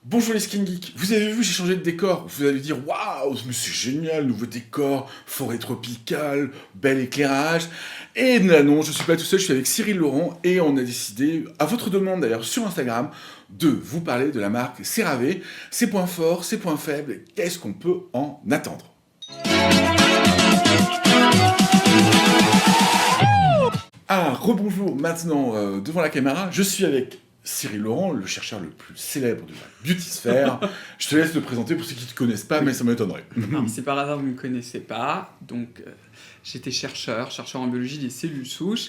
Bonjour les Skin Geeks, vous avez vu, j'ai changé de décor. Vous allez dire, waouh, mais c'est génial, nouveau décor, forêt tropicale, bel éclairage. Et là non, je suis pas tout seul, je suis avec Cyril Laurent et on a décidé, à votre demande d'ailleurs sur Instagram, de vous parler de la marque CeraVe, ses points forts, ses points faibles, qu'est-ce qu'on peut en attendre. Ah, rebonjour maintenant devant la caméra, je suis avec Cyril Laurent, le chercheur le plus célèbre de la beautysphère. Je te laisse te présenter pour ceux qui ne te connaissent pas, mais ça m'étonnerait. Alors, si par hasard vous ne me connaissez pas, donc j'étais chercheur en biologie des cellules souches.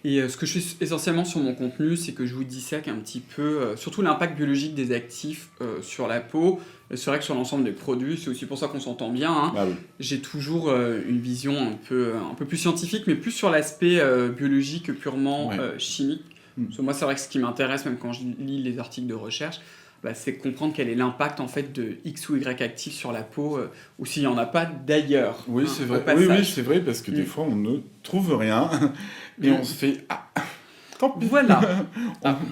Et ce que je fais essentiellement sur mon contenu, c'est que je vous dissèque un petit peu, surtout l'impact biologique des actifs sur la peau. C'est vrai que sur l'ensemble des produits, c'est aussi pour ça qu'on s'entend bien. Hein. Ah oui. J'ai toujours une vision un peu plus scientifique, mais plus sur l'aspect biologique que purement chimique. Parce que moi, c'est vrai que ce qui m'intéresse, même quand je lis les articles de recherche, c'est comprendre quel est l'impact en fait de X ou Y actifs sur la peau, ou s'il n'y en a pas d'ailleurs. Oui, c'est vrai. Oui, c'est vrai, parce que des fois, on ne trouve rien et on se fait... Ah, tant pis. Voilà.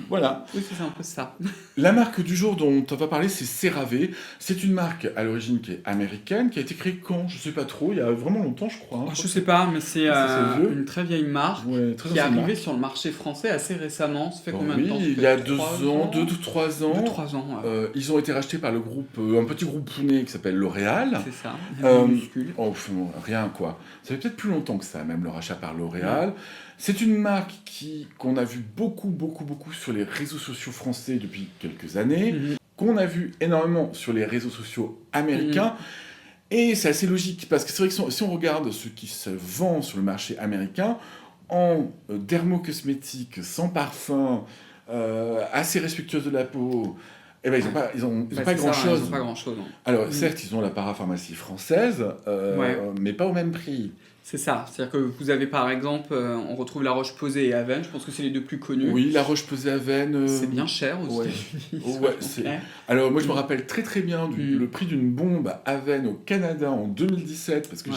Voilà. Oui, c'est un peu ça. La marque du jour dont on va parler, c'est CeraVe. C'est une marque à l'origine qui est américaine, qui a été créée quand? Je sais pas trop, il y a vraiment longtemps, je crois. Je sais pas, mais c'est une très vieille marque très qui est arrivée marque. sur le marché français assez récemment. Ça fait combien de temps? Il y a 2 ans, 2 ou 3 ans. 2-3 ans, ouais. Ils ont été rachetés par le groupe, un petit groupe pounet qui s'appelle L'Oréal. C'est ça, minuscule. Rien quoi. Ça fait peut-être plus longtemps que ça, même le rachat par L'Oréal. C'est une marque qu'on a vu beaucoup sur les réseaux sociaux français depuis quelques années, qu'on a vu énormément sur les réseaux sociaux américains. Et c'est assez logique, parce que c'est vrai que si on regarde ce qui se vend sur le marché américain, en dermocosmétiques, sans parfum, assez respectueux de la peau, eh ben, ils ont pas grand-chose. Ils ont pas grand-chose. Alors, certes, ils ont la parapharmacie française, mais pas au même prix. C'est ça. C'est-à-dire que vous avez, par exemple, on retrouve La Roche-Posay et Avène. Je pense que c'est les deux plus connus. Oui, La Roche-Posay Avène... C'est bien cher aux États-Unis. Alors, moi, je me rappelle très bien le prix d'une bombe Avène au Canada en 2017, parce que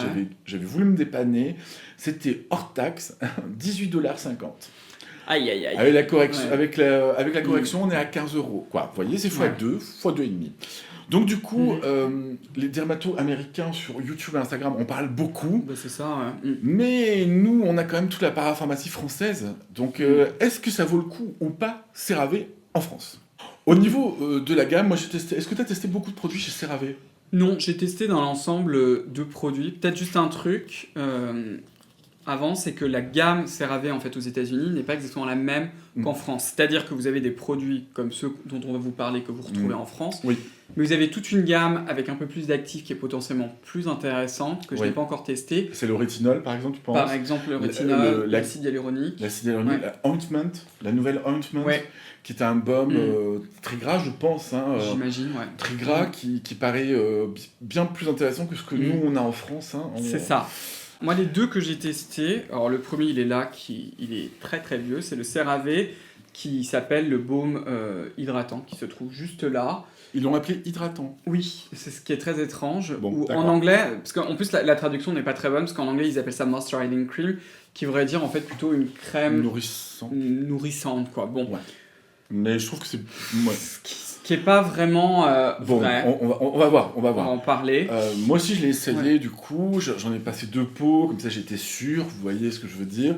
j'avais voulu me dépanner. C'était hors taxe, $18,50. Aïe. Avec la correction, avec la correction, on est à 15 €. Quoi. Vous voyez, c'est x2, x2,5. Donc du coup, les dermatos américains sur YouTube et Instagram, on parle beaucoup. C'est ça, Mais nous, on a quand même toute la parapharmacie française. Donc est-ce que ça vaut le coup ou pas, CeraVe, en France? Au niveau de la gamme, moi j'ai testé... Est-ce que tu as testé beaucoup de produits chez CeraVe? Non, j'ai testé dans l'ensemble de produits. Peut-être juste un truc... Avant, c'est que la gamme CeraVe en fait aux États-Unis n'est pas exactement la même qu'en France. C'est-à-dire que vous avez des produits comme ceux dont on va vous parler que vous retrouvez en France, mais vous avez toute une gamme avec un peu plus d'actifs qui est potentiellement plus intéressante que je n'ai pas encore testé. C'est le rétinol par exemple, tu penses? Par exemple le rétinol, l'acide hyaluronique. L'acide hyaluronique, la ointment, la nouvelle ointment, qui est un baume très gras, je pense. J'imagine, très gras, qui paraît bien plus intéressant que ce que nous on a en France. C'est ça. Moi, les deux que j'ai testés, alors le premier, il est là, il est très vieux, c'est le CeraVe qui s'appelle le baume hydratant, qui se trouve juste là. Ils l'ont appelé hydratant. Oui, c'est ce qui est très étrange. En anglais, parce qu'en plus la traduction n'est pas très bonne, parce qu'en anglais, ils appellent ça moisturizing cream, qui voudrait dire en fait plutôt une crème nourrissante quoi. Bon. Ouais. Mais je trouve que c'est... Qui est pas vraiment vrai. On va voir. On va en parler. Moi aussi, je l'ai essayé, du coup. J'en ai passé 2 pots, comme ça j'étais sûr, vous voyez ce que je veux dire.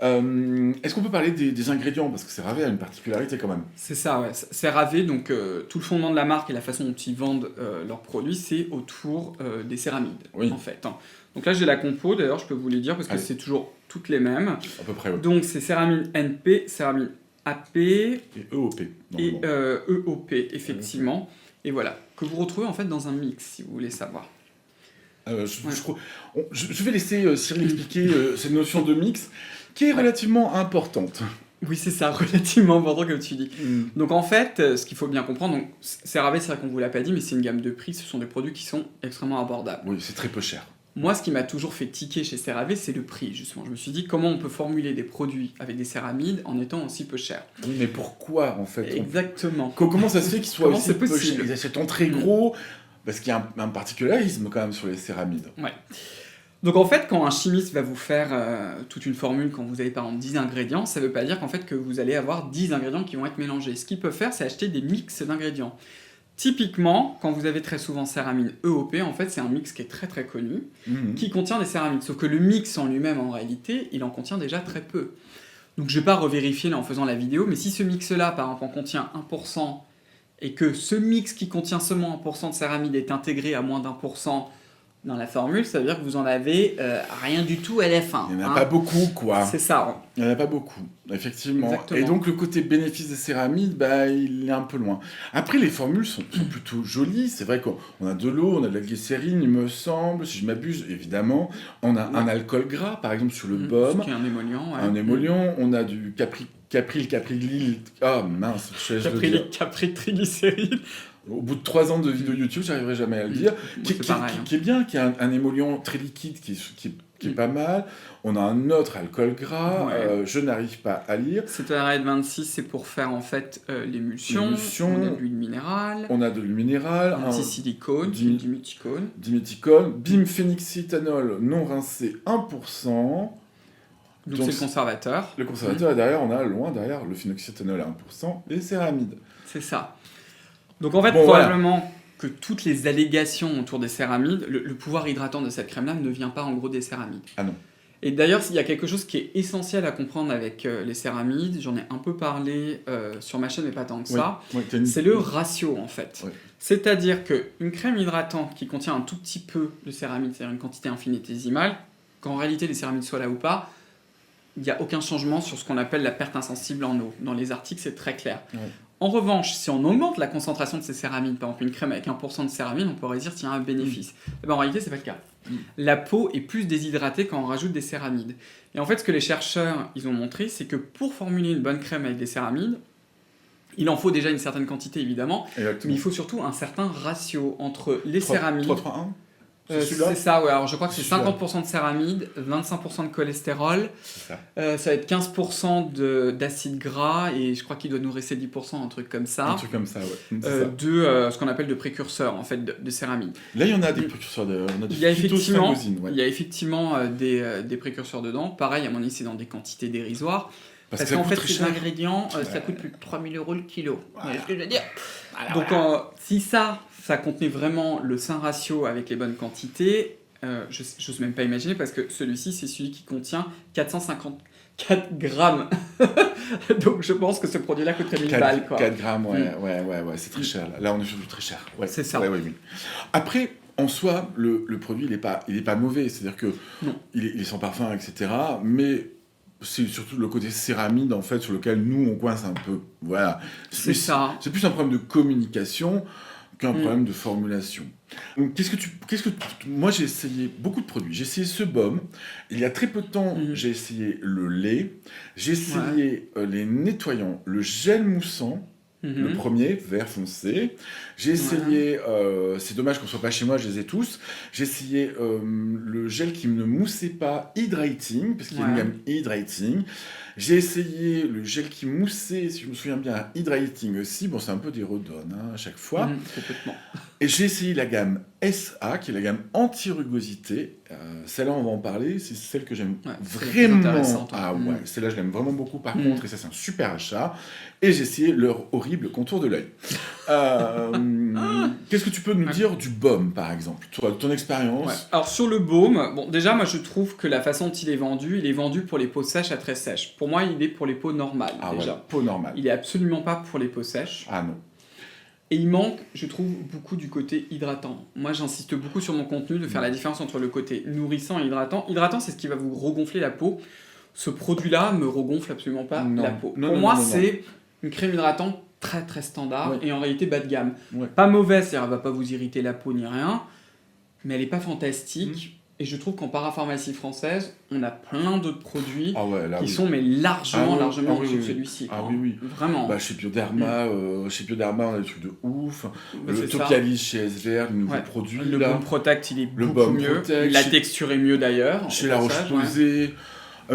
Est-ce qu'on peut parler des ingrédients? Parce que CeraVe a une particularité quand même. C'est ça, ouais. CeraVe, donc tout le fondement de la marque et la façon dont ils vendent leurs produits, c'est autour des céramides, en fait. Donc là, j'ai la compo, d'ailleurs, je peux vous les dire, parce que c'est toujours toutes les mêmes. À peu près, oui. Donc c'est céramide NP, céramide AP et EOP. Et EOP, effectivement. Et voilà, que vous retrouvez en fait dans un mix, si vous voulez savoir. Je vais laisser Cyril expliquer cette notion de mix, qui est relativement importante. Oui, c'est ça, relativement important comme tu dis. Donc en fait, ce qu'il faut bien comprendre, donc CeraVe, c'est vrai qu'on ne vous l'a pas dit, mais c'est une gamme de prix, ce sont des produits qui sont extrêmement abordables. Oui, c'est très peu cher. Moi, ce qui m'a toujours fait tiquer chez CeraVe, c'est le prix, justement. Je me suis dit, comment on peut formuler des produits avec des céramides en étant aussi peu cher? Oui, mais pourquoi, en fait? Exactement. Comment ça se fait qu'ils soient aussi peu chers? Ils achètent en très gros, parce qu'il y a un particularisme quand même sur les céramides. Ouais. Donc en fait, quand un chimiste va vous faire toute une formule, quand vous avez par exemple 10 ingrédients, ça ne veut pas dire qu'en fait que vous allez avoir 10 ingrédients qui vont être mélangés. Ce qu'il peut faire, c'est acheter des mix d'ingrédients. Typiquement, quand vous avez très souvent céramide EOP, en fait, c'est un mix qui est très très connu, qui contient des céramides. Sauf que le mix en lui-même, en réalité, il en contient déjà très peu. Donc je ne vais pas revérifier là en faisant la vidéo, mais si ce mix-là, par exemple, en contient 1%, et que ce mix qui contient seulement 1% de céramide est intégré à moins d'1% dans la formule, ça veut dire que vous en avez rien du tout à la fin. Il n'y en a pas beaucoup, quoi. C'est ça. Il n'y en a pas beaucoup, effectivement. Exactement. Et donc, le côté bénéfice des céramides, il est un peu loin. Après, les formules sont plutôt jolies. C'est vrai qu'on a de l'eau, on a de la glycérine, il me semble, si je m'abuse, évidemment. On a un alcool gras, par exemple, sur le baume. Ce qui est un émollient. Ouais. Un émollient. On a du caprylglycérine. Ah, mince, je vais le dire. Caprytriglycérine. Au bout de 3 ans de vidéo YouTube, j'arriverai jamais à le dire. Qui est bien, qui est un émollient très liquide, qui est pas mal. On a un autre alcool gras, je n'arrive pas à lire. Cétérate 26, c'est pour faire en fait l'émulsion. On a de l'huile minérale. On a de l'huile minérale. Un petit silicone, diméthicone. Diméthicone. Bimphénylcitanol non rincé 1%. Donc c'est le conservateur. Le conservateur, et derrière, on a loin derrière le phénoxyéthanol à 1% et céramides. C'est ça. Donc en fait, probablement que toutes les allégations autour des céramides, le pouvoir hydratant de cette crème-là ne vient pas en gros des céramides. Ah non. Et d'ailleurs, il y a quelque chose qui est essentiel à comprendre avec les céramides, j'en ai un peu parlé sur ma chaîne, mais pas tant que ça, c'est le ratio en fait. Oui. C'est-à-dire qu'une crème hydratante qui contient un tout petit peu de céramide, c'est-à-dire une quantité infinitésimale, qu'en réalité les céramides soient là ou pas, il n'y a aucun changement sur ce qu'on appelle la perte insensible en eau. Dans les articles, c'est très clair. Oui. En revanche, si on augmente la concentration de ces céramides, par exemple une crème avec 1% de céramide, on pourrait dire qu'il y a un bénéfice. Et en réalité, ce n'est pas le cas. La peau est plus déshydratée quand on rajoute des céramides. Et en fait, ce que les chercheurs ils ont montré, c'est que pour formuler une bonne crème avec des céramides, il en faut déjà une certaine quantité, évidemment, mais il faut surtout un certain ratio entre les céramides... 3-3-1 c'est ça, ouais. Alors je crois que c'est 50% de céramide, 25% de cholestérol, ça va être 15% d'acide gras, et je crois qu'il doit nous rester 10%, un truc comme ça. Un truc comme ça, ouais. De ce qu'on appelle de précurseurs, en fait, de céramide. Là, il y en a des précurseurs, il y a effectivement des précurseurs dedans. Pareil, à mon avis, c'est dans des quantités dérisoires. Parce qu'en fait, ces ingrédients, ça coûte plus de 3 000 € le kilo. Voilà. C'est ce que je veux dire. Donc, si ça contenait vraiment le sain ratio avec les bonnes quantités, j'ose même pas imaginer, parce que celui-ci, c'est celui qui contient 454 grammes. Donc, je pense que ce produit-là coûterait 1000 balles. 4 grammes, ouais, c'est très cher. Là, on est sur du très cher. Ouais. C'est ça. Ouais. Après, en soi, le produit, il est pas mauvais. C'est-à-dire que il est sans parfum, etc. Mais... c'est surtout le côté céramide, en fait, sur lequel nous, on coince un peu. Voilà. C'est plus un problème de communication qu'un problème de formulation. Donc, moi, j'ai essayé beaucoup de produits. J'ai essayé ce baume. Il y a très peu de temps, j'ai essayé le lait. J'ai essayé les nettoyants, le gel moussant. Le premier, vert foncé. J'ai essayé, c'est dommage qu'on ne soit pas chez moi, je les ai tous. J'ai essayé le gel qui ne moussait pas, Hydrating, parce qu'il y a une gamme Hydrating. J'ai essayé le gel qui moussait, si je me souviens bien, Hydrating aussi. Bon, c'est un peu des redonnes à chaque fois. Complètement. Et j'ai essayé la gamme SA, qui est la gamme anti-rugosité. Celle-là, on va en parler. C'est celle que j'aime vraiment. Celle-là, je l'aime vraiment beaucoup, par contre. Et ça, c'est un super achat. Et j'ai essayé leur horrible contour de l'œil. Qu'est-ce que tu peux nous dire du baume, par exemple, toi, ton expérience? Alors, sur le baume, bon, déjà, moi, je trouve que la façon dont il est vendu pour les peaux sèches à très sèches. Pour moi, il est pour les peaux normales, déjà. Peau normale. Il est absolument pas pour les peaux sèches. Ah non. Et il manque, je trouve, beaucoup du côté hydratant. Moi, j'insiste beaucoup sur mon contenu de faire la différence entre le côté nourrissant et hydratant. Hydratant, c'est ce qui va vous regonfler la peau. Ce produit-là me regonfle absolument pas la peau. Pour moi, c'est une crème hydratante très très standard et en réalité bas de gamme. Pas mauvaise, c'est-à-dire elle va pas vous irriter la peau ni rien, mais elle est pas fantastique. Et je trouve qu'en parapharmacie française, on a plein d'autres produits qui sont largement au-dessus de celui-ci. Vraiment. Chez Bioderma, on a des trucs de ouf. Le Tocalis chez SVR, le nouveau produit. Le Baume Protect, il est beaucoup mieux. La texture est mieux d'ailleurs. Chez La Roche-Posay.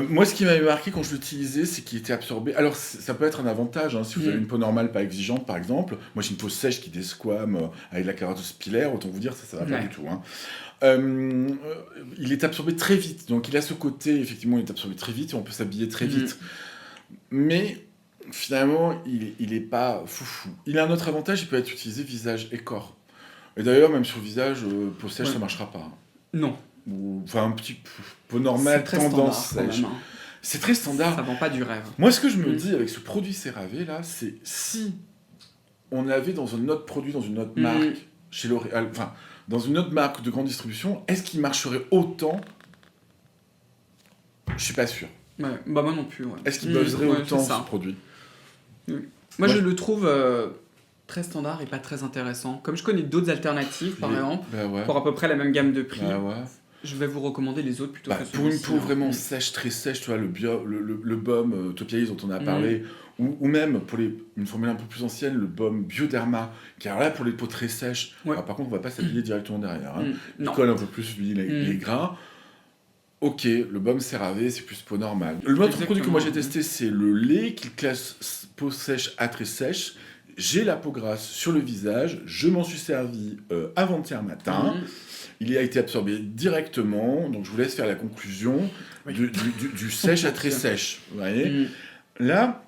Moi, ce qui m'avait marqué quand je l'utilisais, c'est qu'il était absorbé. Alors, ça peut être un avantage, si vous avez une peau normale pas exigeante, par exemple. Moi, j'ai une peau sèche qui desquame avec la kératose pilaire. Autant vous dire, ça va pas du tout. Il est absorbé très vite. Donc, il a ce côté, effectivement, il est absorbé très vite et on peut s'habiller très vite. Mais finalement, il est pas foufou. Il a un autre avantage, il peut être utilisé visage et corps. Et d'ailleurs, même sur le visage, peau sèche, Ouais. ça marchera pas. Non. Ou, enfin, un petit peu normal, C'est très tendance standard quand sèche. même, hein. C'est très standard. Ça vend pas du rêve. Moi, ce que je me dis avec ce produit CeraVe, là, c'est si on avait dans un autre produit, dans une autre marque, chez L'Oréal, enfin, dans une autre marque de grande distribution, est-ce qu'il marcherait autant? Je suis pas sûr. Ouais. Bah moi non plus. Ouais. Est-ce qu'il buzzerait Ouais, autant, c'est ça. ce produit? Moi, Ouais. je le trouve très standard et pas très intéressant. Comme je connais d'autres alternatives, par exemple, Bah ouais. pour à peu près la même gamme de prix, Bah ouais. je vais vous recommander les autres plutôt Bah, que pour une celui-ci, peau hein. vraiment sèche, très sèche, tu vois, le baume Topialis dont on a parlé, ou même pour une formule un peu plus ancienne, le baume Bioderma, qui est là pour les peaux très sèches. Ouais. Alors, par contre, on va pas s'habiller directement derrière. Hein. Il Non. colle un peu plus les grains. Ok, le baume CeraVe, c'est plus peau normale. L'autre produit que moi j'ai testé, c'est le lait qui classe peau sèche à très sèche. J'ai la peau grasse sur le visage, je m'en suis servi avant-hier matin. Il a été absorbé directement, donc je vous laisse faire la conclusion du sèche à très sèche. Vous voyez Là,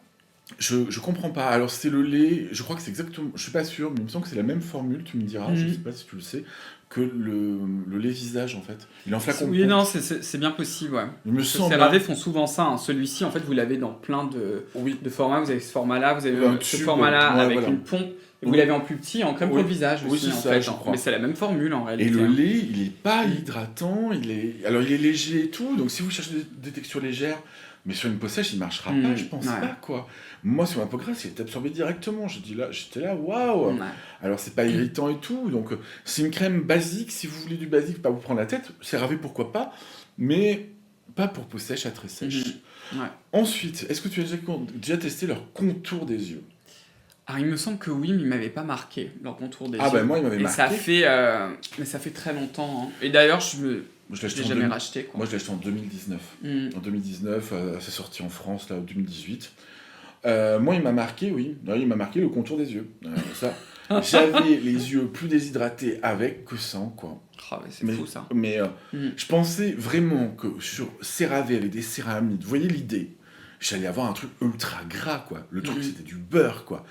je comprends pas. Alors c'est le lait, je crois que c'est exactement, je suis pas sûr, mais il me semble que c'est la même formule, tu me diras, je sais pas si tu le sais, que le lait visage en fait. Il est en flacon. Oui, non, c'est bien possible, ouais. Il me semble. CeraVe font souvent ça. Hein. Celui-ci, en fait, vous l'avez dans plein de formats. Vous avez ce format-là, vous avez ce format-là avec une pompe. Et vous l'avez en plus petit, en crème pour le visage aussi, c'est en ça, fait. je crois. Mais c'est la même formule en réalité. Et le lait, il est pas hydratant, alors il est léger et tout, donc si vous cherchez des textures légères, mais sur une peau sèche, il marchera pas, je pense pas, quoi. Moi, sur ma peau grasse, il est absorbé directement. J'étais là, waouh. Alors c'est pas irritant et tout, donc c'est une crème basique, si vous voulez du basique, pas vous prendre la tête, CeraVe pourquoi pas, mais pas pour peau sèche à très sèche. Ensuite, est-ce que tu as déjà testé leur contour des yeux? Alors, il me semble que oui, mais il m'avait pas marqué leur contour des yeux. Ah ben moi, il m'avait marqué. Mais ça fait très longtemps. Hein. Et d'ailleurs, je l'ai jamais racheté. Quoi. Moi, je l'ai acheté en 2019. En 2019, c'est sorti en France, là, en 2018. Moi, il m'a marqué, oui. Il m'a marqué le contour des yeux. Ça, j'avais les yeux plus déshydratés avec que sans, quoi. Oh, c'est fou, ça. Mais je pensais vraiment que sur CeraVe, avec des céramides, vous voyez l'idée, j'allais avoir un truc ultra gras, quoi. Le truc, c'était du beurre, quoi.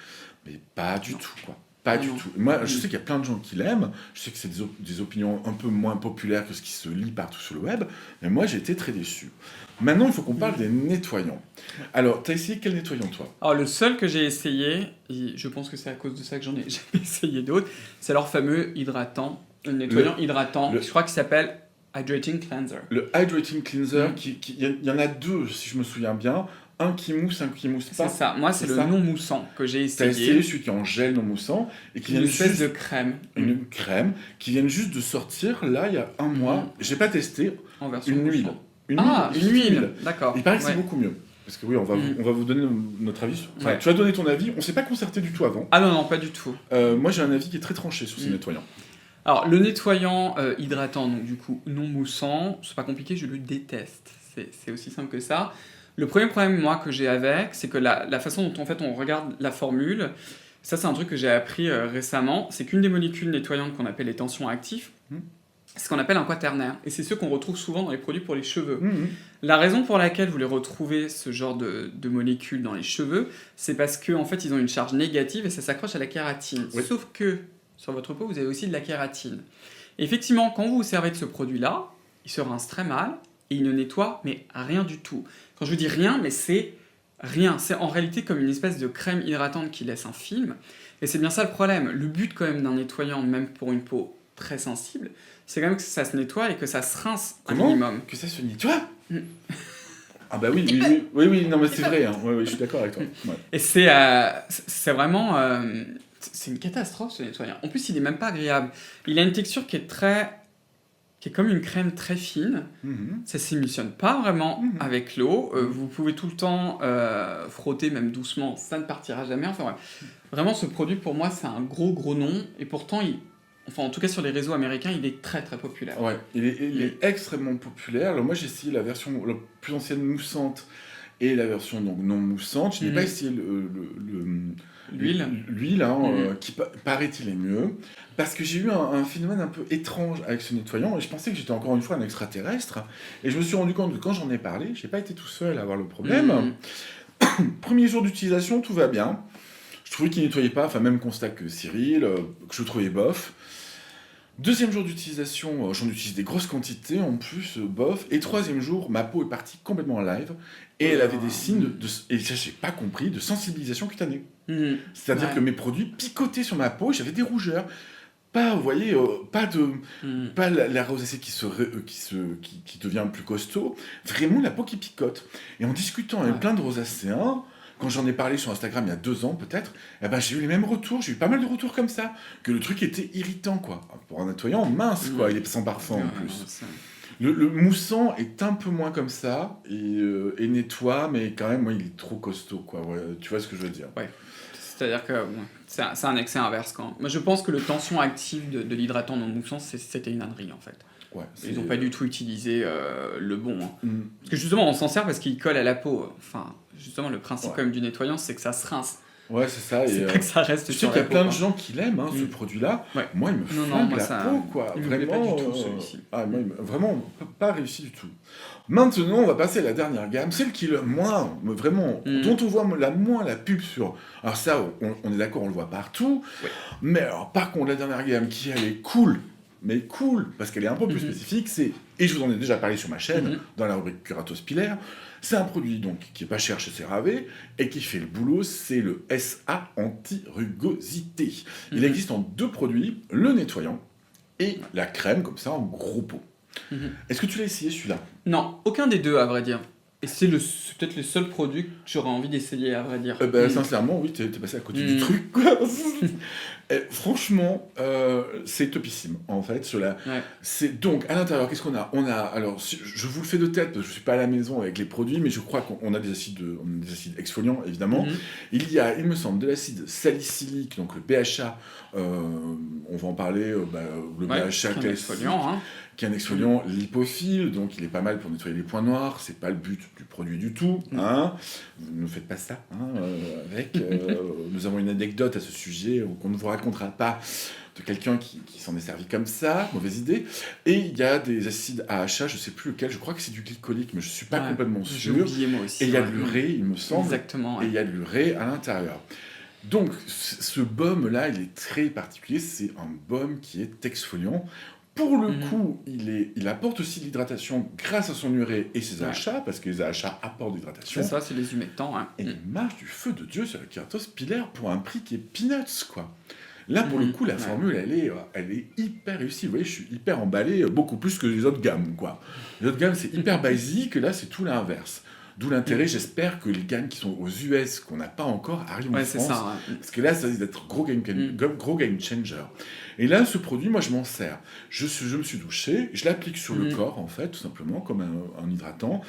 Mais pas du tout, quoi. Pas du tout. Moi, je sais qu'il y a plein de gens qui l'aiment. Je sais que c'est des opinions un peu moins populaires que ce qui se lit partout sur le web. Mais moi, j'ai été très déçu. Maintenant, il faut qu'on parle des nettoyants. Alors, t'as essayé quel nettoyant, toi? Alors, le seul que j'ai essayé, et je pense que c'est à cause de ça que j'en ai jamais essayé d'autres, c'est leur fameux hydratant, nettoyant hydratant, je crois qu'il s'appelle Hydrating Cleanser. Le Hydrating Cleanser, il y en a deux, si je me souviens bien. Un qui mousse, un qui mousse pas. C'est ça. Moi, c'est le non moussant que j'ai essayé. T'as essayé celui qui est en gel non moussant et qui une vient espèce juste de crème. Une crème qui vient juste de sortir là il y a un mois. J'ai pas testé. En version une huile. Une huile. D'accord. Il paraît que c'est beaucoup mieux. Parce que oui, on va vous donner notre avis. Enfin, tu vas donner ton avis. On s'est pas concerté du tout avant. Ah non, pas du tout. Moi, j'ai un avis qui est très tranché sur ces nettoyants. Alors, le nettoyant hydratant, donc du coup non moussant, c'est pas compliqué, je le déteste. C'est aussi simple que ça. Le premier problème, moi, que j'ai avec, c'est que la façon dont en fait, on regarde la formule, ça c'est un truc que j'ai appris récemment, c'est qu'une des molécules nettoyantes qu'on appelle les tensions actifs, c'est ce qu'on appelle un quaternaire. Et c'est ceux qu'on retrouve souvent dans les produits pour les cheveux. La raison pour laquelle vous les retrouvez, ce genre de molécules dans les cheveux, c'est parce qu'en fait, ils ont une charge négative et ça s'accroche à la kératine. Sauf que sur votre peau, vous avez aussi de la kératine. Et effectivement, quand vous vous servez de ce produit-là, il se rince très mal et il ne nettoie mais rien du tout. Quand je dis rien, mais c'est rien. C'est en réalité comme une espèce de crème hydratante qui laisse un film. Et c'est bien ça le problème. Le but quand même d'un nettoyant, même pour une peau très sensible, c'est quand même que ça se nettoie et que ça se rince un minimum. Que ça se nettoie Ah bah oui, non mais c'est vrai, hein. Je suis d'accord avec toi. Et c'est vraiment... c'est une catastrophe ce nettoyant. En plus, il est même pas agréable. Il a une texture qui est comme une crème très fine. Ça s'émulsionne pas vraiment avec l'eau. Vous pouvez tout le temps frotter, même doucement, ça ne partira jamais. Enfin, ouais. Vraiment, ce produit, pour moi, c'est un gros nom. Et pourtant, enfin, en tout cas, sur les réseaux américains, il est très, très populaire. Ouais, il est extrêmement populaire. Alors moi, j'ai essayé la version la plus ancienne moussante et la version donc, non moussante. Je n'ai pas essayé l'huile, qui paraît-il est mieux, parce que j'ai eu un phénomène un peu étrange avec ce nettoyant, et je pensais que j'étais encore une fois un extraterrestre, et je me suis rendu compte que quand j'en ai parlé, j'ai pas été tout seul à avoir le problème. Premier jour d'utilisation, tout va bien. Je trouvais qu'il nettoyait pas, enfin même constat que Cyril, que je trouvais bof. Deuxième jour d'utilisation, j'en utilise des grosses quantités, en plus, bof. Et troisième jour, ma peau est partie complètement en live, et elle avait des signes, et ça j'ai pas compris, de sensibilisation cutanée. C'est-à-dire que mes produits picotaient sur ma peau, j'avais des rougeurs. Pas, vous voyez, pas la rosacée qui devient plus costaud, vraiment la peau qui picote. Et en discutant avec plein de rosacéens, quand j'en ai parlé sur Instagram il y a 2 ans peut-être, eh ben, j'ai eu les mêmes retours, j'ai eu pas mal de retours comme ça, que le truc était irritant, quoi. Pour un nettoyant, mince, quoi, il est sans parfum en plus. Le moussant est un peu moins comme ça, et nettoie, mais quand même, moi, il est trop costaud, quoi. Ouais, tu vois ce que je veux dire. Ouais. C'est-à-dire que c'est un excès inverse. Moi, je pense que le tension active de l'hydratant non moussant, c'était une ânerie, en fait. Ouais, ils n'ont pas du tout utilisé le bon. Parce que justement, on s'en sert parce qu'il colle à la peau. Enfin, justement, le principe quand même du nettoyant, c'est que ça se rince. Ouais, c'est ça. C'est pas que ça reste sur la peau. Je sais qu'il y a plein de gens qui l'aiment, ce produit-là. Ouais. Moi, il me flingue la peau, quoi. Il vraiment, me plaît pas du tout, celui-ci. Moi, vraiment, pas réussi du tout. Maintenant, on va passer à la dernière gamme, celle qui est le moins, vraiment, dont on voit la pub sur... Alors ça, on est d'accord, on le voit partout. Ouais. Mais alors, par contre, la dernière gamme, qui, elle est cool, mais cool, parce qu'elle est un peu plus spécifique, c'est, et je vous en ai déjà parlé sur ma chaîne, dans la rubrique Curatos Pilaire, c'est un produit donc qui est pas cher chez CeraVe et qui fait le boulot, c'est le SA anti-rugosité. Il existe en 2 produits, le nettoyant et la crème, comme ça, en gros pot. Est-ce que tu l'as essayé celui-là? Non, aucun des deux, à vrai dire. Et c'est peut-être le seul produit que j'aurais envie d'essayer, à vrai dire. Sincèrement, oui, t'es passé à côté du truc, quoi. Franchement, c'est topissime, en fait. C'est donc, à l'intérieur, qu'est-ce qu'on a? On a, alors, je vous le fais de tête, parce que je suis pas à la maison avec les produits, mais je crois qu'on a des acides exfoliants, évidemment. Il y a, il me semble, de l'acide salicylique, donc le BHA, on va en parler, le BHA qui est un exfoliant, qui est un exfoliant lipophile, donc il est pas mal pour nettoyer les points noirs, c'est pas le but du produit du tout, vous ne faites pas ça, avec, nous avons une anecdote à ce sujet qu'on ne vous racontera pas, de quelqu'un qui s'en est servi comme ça, mauvaise idée, et il y a des acides AHA, je sais plus lequel, je crois que c'est du glycolique, mais je suis pas complètement sûr, j'ai oublié moi aussi, et il y a de l'urée, il me semble, exactement, et il y a de l'urée à l'intérieur. Donc, ce baume-là, il est très particulier, c'est un baume qui est exfoliant. Pour le coup, il apporte aussi de l'hydratation grâce à son urée et ses AHA, parce que les AHA apportent de l'hydratation. C'est ça, c'est les humectants. Et il marche du feu de Dieu sur la Keratos Pilaire pour un prix qui est peanuts, quoi. Là, pour le coup, la formule, elle est hyper réussie. Vous voyez, je suis hyper emballé, beaucoup plus que les autres gammes, quoi. Les autres gammes, c'est hyper basique, là, c'est tout l'inverse. D'où l'intérêt, j'espère que les gammes qui sont aux US, qu'on n'a pas encore, arrivent en France. Ça, parce que là, ça risque d'être gros game changer. Et là, ce produit, moi, je m'en sers. Je me suis douché, je l'applique sur le corps, en fait, tout simplement, comme un hydratant.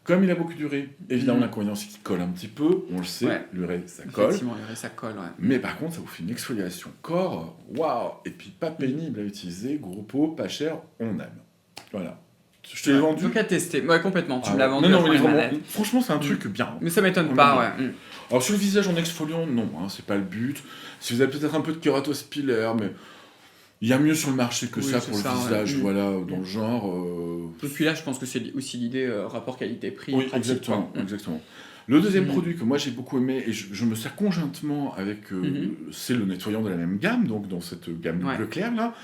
Comme il a beaucoup d'urée, évidemment, l'inconvénient, c'est qu'il colle un petit peu. On le sait, l'urée, ça colle. Effectivement, l'urée, ça colle, Mais par contre, ça vous fait une exfoliation corps. Waouh! Et puis, pas pénible à utiliser, gros pot, pas cher, on aime. Voilà. Je te l'ai vendu. Donc à tester. Ouais, complètement. Tu me l'as vendu. Non, mais vraiment, franchement, c'est un truc bien. Mais ça m'étonne pas, Alors, sur le visage en exfoliant, non, c'est pas le but. Si vous avez peut-être un peu de Keratos Pilaire, mais il y a mieux sur le marché que ça pour le visage, voilà, dans le genre. Et puis là, je pense que c'est aussi l'idée rapport qualité-prix. Oui, exactement. Le deuxième produit que moi j'ai beaucoup aimé, et je me sers conjointement avec, c'est le nettoyant de la même gamme, donc dans cette gamme bleu clair là.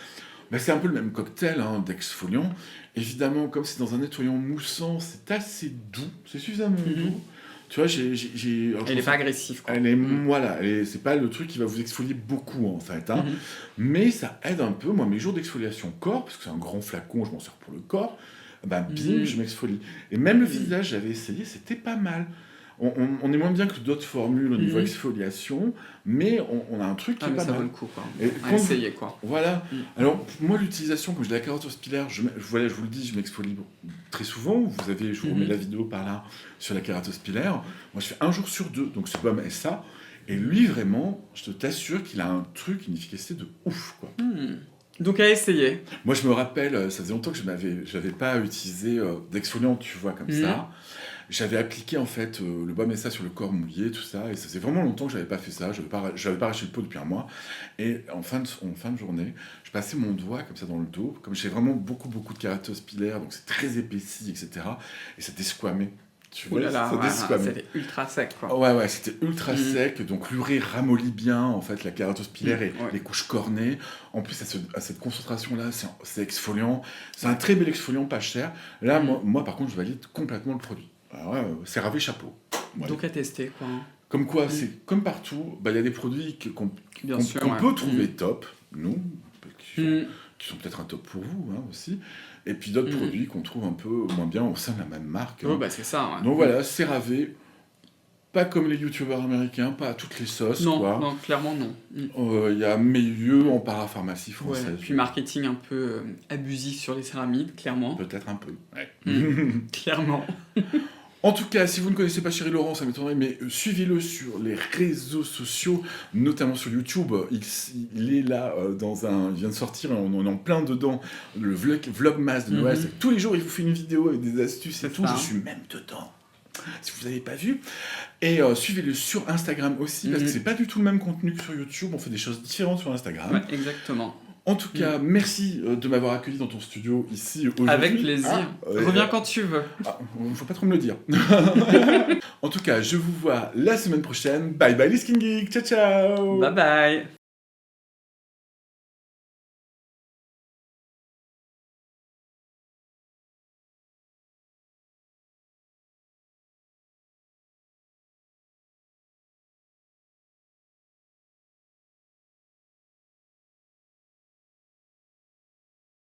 C'est un peu le même cocktail d'exfoliant. Évidemment, comme c'est dans un nettoyant moussant, c'est assez doux, c'est suffisamment doux. Tu vois, elle n'est pas agressive, quoi. Voilà, c'est pas le truc qui va vous exfolier beaucoup, en fait. Mais ça aide un peu. Moi, mes jours d'exfoliation corps, parce que c'est un grand flacon, je m'en sers pour le corps, bim, je m'exfolie. Et même le visage, j'avais essayé, c'était pas mal. On est moins bien que d'autres formules au niveau exfoliation, mais on a un truc qui est pas mal. Ça vaut le coup, quoi. À essayer, quoi. Voilà. Alors, moi, l'utilisation, comme j'ai la Keratos Pilaire, je vous le dis, je m'exfolie très souvent. Je vous remets la vidéo par là sur la Keratos Pilaire. Moi, je fais 1 jour sur 2, donc ce baume est ça. Et lui, vraiment, je t'assure qu'il a un truc, une efficacité de ouf, quoi. Donc à essayer. Moi, je me rappelle, ça faisait longtemps que je n'avais pas utilisé d'exfoliant, tu vois, comme ça. J'avais appliqué en fait le baume SA sur le corps mouillé, tout ça, et ça faisait vraiment longtemps que j'avais pas fait ça. Je n'avais pas arraché le pot depuis un mois. Et en fin de journée, je passais mon doigt comme ça dans le dos, comme j'ai vraiment beaucoup de Keratos Pilaire, donc c'est très épaissi, etc. Et ça desquamait. Tu Ouh vois, là là, ça desquame. c'était ultra sec, quoi. Ouais, c'était ultra sec, donc l'urée ramollit bien en fait la kératose pilaire et les couches cornées. En plus, à cette concentration-là, c'est exfoliant. C'est un très bel exfoliant, pas cher. Là, moi, par contre, je valide complètement le produit. Alors, ouais, CeraVe, chapeau. Voilà. Donc à tester, quoi. Comme quoi, c'est comme partout, il y a des produits qu'on peut trouver top, nous, qui sont peut-être un top pour vous aussi, et puis d'autres produits qu'on trouve un peu moins bien au sein de la même marque. Oh, bah c'est ça. Ouais. Donc voilà, CeraVe, pas comme les youtubeurs américains, pas à toutes les sauces. Non, clairement non. Il y a mieux en parapharmacie française. Ouais, puis marketing un peu abusif sur les céramides, clairement. Peut-être un peu. Clairement. En tout cas, si vous ne connaissez pas Chéri Laurent, ça m'étonnerait, mais suivez-le sur les réseaux sociaux, notamment sur YouTube. Il est là il vient de sortir, on est en plein dedans, le Vlogmas de Noël. Tous les jours, il vous fait une vidéo avec des astuces et tout. Je suis même dedans, si vous n'avez pas vu. Et suivez-le sur Instagram aussi, parce que c'est pas du tout le même contenu que sur YouTube. On fait des choses différentes sur Instagram. Ouais, exactement. En tout cas, merci de m'avoir accueilli dans ton studio ici aujourd'hui. Avec plaisir. Reviens quand tu veux. Faut pas trop me le dire. En tout cas, je vous vois la semaine prochaine. Bye bye les Skin Geeks. Ciao ciao. Bye bye.